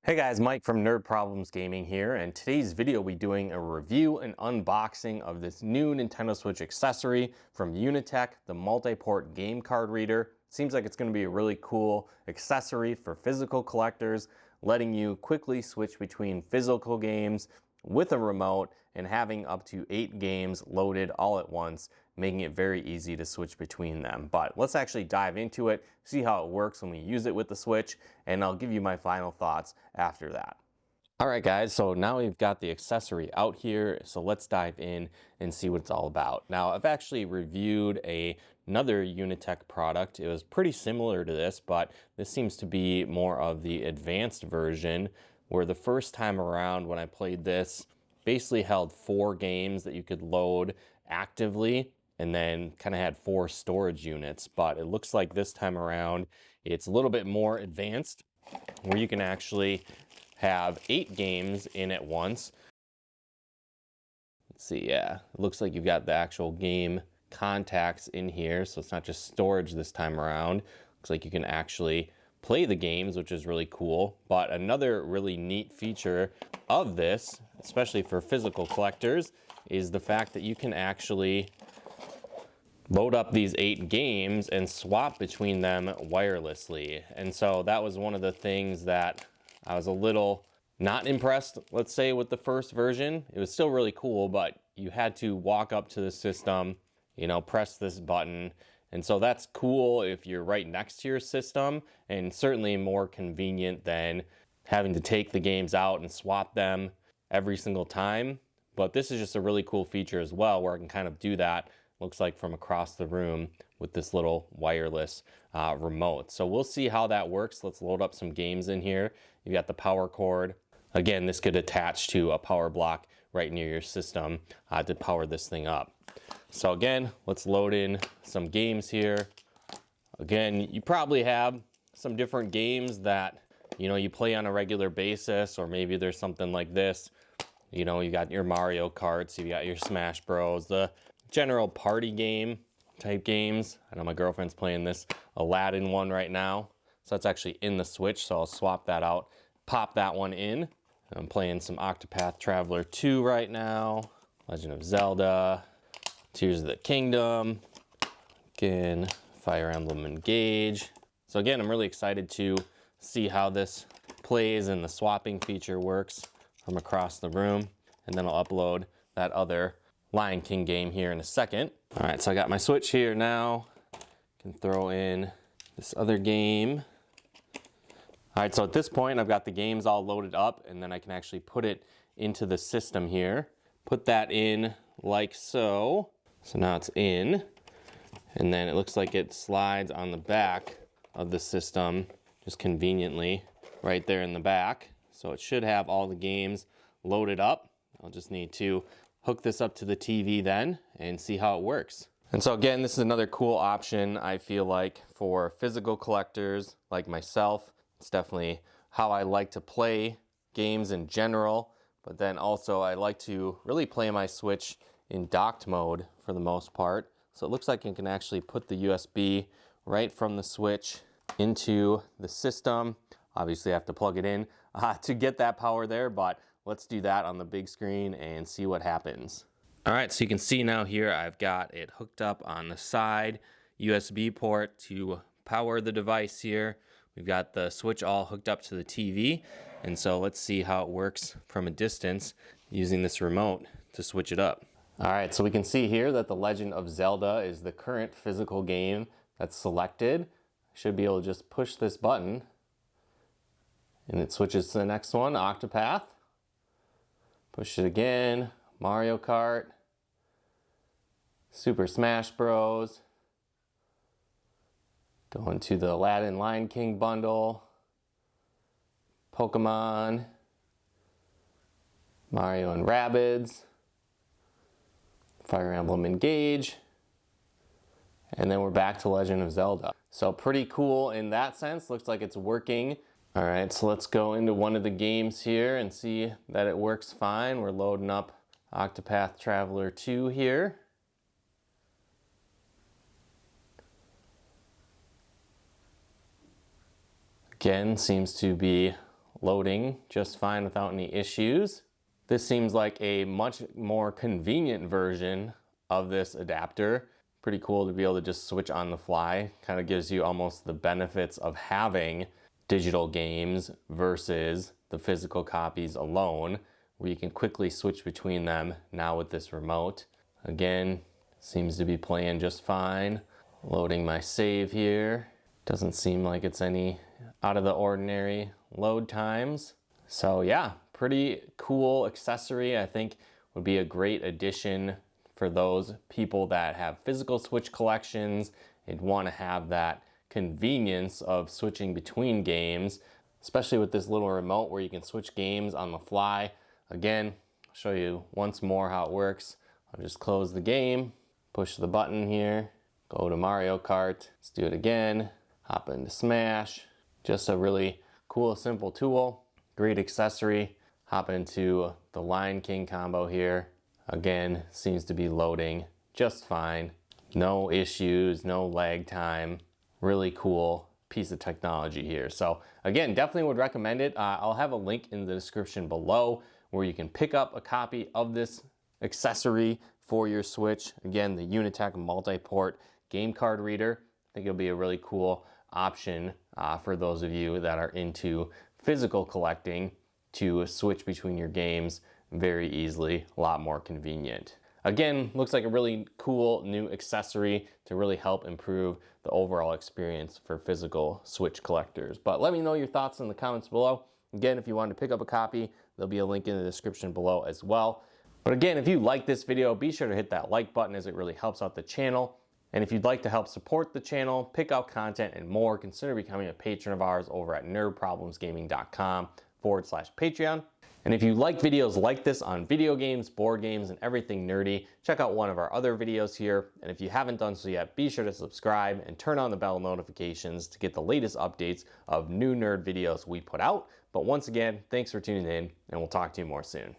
Hey guys, Mike from Nerd Problems Gaming here, and today's video we'll be doing a review and unboxing of this new Nintendo Switch accessory from Unitek, the multi-port game card reader. Seems like it's going to be a really cool accessory for physical collectors, letting you quickly switch between physical games with a remote and having up to 8 games loaded all at once, making it very easy to switch between them. But let's actually dive into it, see how it works when we use it with the Switch, and I'll give you my final thoughts after that. Alright guys, so now we've got the accessory out here, so let's dive in and see what it's all about. Now I've actually reviewed another Unitek product. It was pretty similar to this, but this seems to be more of the advanced version, where the first time around when I played this, basically held 4 games that you could load actively, and then kind of had 4 storage units. But it looks like this time around, it's a little bit more advanced, where you can actually have 8 games in at once. Let's see, yeah, it looks like you've got the actual game contacts in here, so it's not just storage this time around. Looks like you can actually play the games, which is really cool. But another really neat feature of this, especially for physical collectors, is the fact that you can actually load up these 8 games and swap between them wirelessly. And so that was one of the things that I was a little not impressed, let's say, with the first version. It was still really cool, but you had to walk up to the system, press this button. And so that's cool if you're right next to your system, and certainly more convenient than having to take the games out and swap them every single time. But this is just a really cool feature as well, where I can kind of do that, looks like from across the room, with this little wireless remote. So we'll see how that works. Let's load up some games in here. You've got the power cord. Again, this could attach to a power block right near your system to power this thing up. So again, let's load in some games here. Again, you probably have some different games that you play on a regular basis, or maybe there's something like this. You got your Mario Karts, you got your Smash Bros, the general party game type games. I know my girlfriend's playing this Aladdin one right now, so that's actually in the Switch, so I'll swap that out, pop that one in. I'm playing some Octopath Traveler 2 right now, Legend of Zelda, Tears of the Kingdom, again, Fire Emblem Engage. So again, I'm really excited to see how this plays and the swapping feature works from across the room. And then I'll upload that other Lion King game here in a second. All right, so I got my Switch here now. Can throw in this other game. All right, so at this point, I've got the games all loaded up, and then I can actually put it into the system here. Put that in like so. So now it's in, and then it looks like it slides on the back of the system, just conveniently right there in the back. So it should have all the games loaded up. I'll just need to hook this up to the TV then and see how it works. And so again, this is another cool option, I feel like, for physical collectors like myself. It's definitely how I like to play games in general, but then also I like to really play my Switch in docked mode for the most part. So it looks like you can actually put the USB right from the Switch into the system. Obviously I have to plug it in to get that power there, but let's do that on the big screen and see what happens. All right, so you can see now here I've got it hooked up on the side USB port to power the device here. We've got the Switch all hooked up to the TV, and so let's see how it works from a distance using this remote to switch it up. All right, so we can see here that the Legend of Zelda is the current physical game that's selected. I should be able to just push this button and it switches to the next one, Octopath. Push it again, Mario Kart, Super Smash Bros. Going to the Aladdin Lion King bundle, Pokemon, Mario and Rabbids, Fire Emblem Engage, and then we're back to Legend of Zelda. So pretty cool in that sense. Looks like it's working. All right, so let's go into one of the games here and see that it works fine. We're loading up Octopath Traveler 2 here. Again, seems to be loading just fine without any issues. This seems like a much more convenient version of this adapter. Pretty cool to be able to just switch on the fly. Kind of gives you almost the benefits of having digital games versus the physical copies alone, where you can quickly switch between them now with this remote. Again, seems to be playing just fine. Loading my save here. Doesn't seem like it's any out of the ordinary load times. So yeah, pretty cool accessory. I think would be a great addition for those people that have physical Switch collections and want to have that convenience of switching between games, especially with this little remote where you can switch games on the fly. Again, I'll show you once more how it works. I'll just close the game, push the button here, go to Mario Kart, let's do it again, hop into Smash. Just a really cool, simple tool, great accessory. Hop into the Lion King combo here. Again, seems to be loading just fine. No issues, no lag time. Really cool piece of technology here. So again, definitely would recommend it. I'll have a link in the description below where you can pick up a copy of this accessory for your Switch. Again, the Unitek multi-port game card reader. I think it'll be a really cool option for those of you that are into physical collecting to switch between your games very easily, a lot more convenient. Again, looks like a really cool new accessory to really help improve the overall experience for physical Switch collectors. But let me know your thoughts in the comments below. Again, if you want to pick up a copy, there'll be a link in the description below as well. But again, if you like this video, be sure to hit that like button as it really helps out the channel. And if you'd like to help support the channel, pick out content and more, consider becoming a patron of ours over at nerdproblemsgaming.com/Patreon. And if you like videos like this on video games, board games, and everything nerdy, check out one of our other videos here. And if you haven't done so yet, be sure to subscribe and turn on the bell notifications to get the latest updates of new nerd videos we put out. But once again, thanks for tuning in, and we'll talk to you more soon.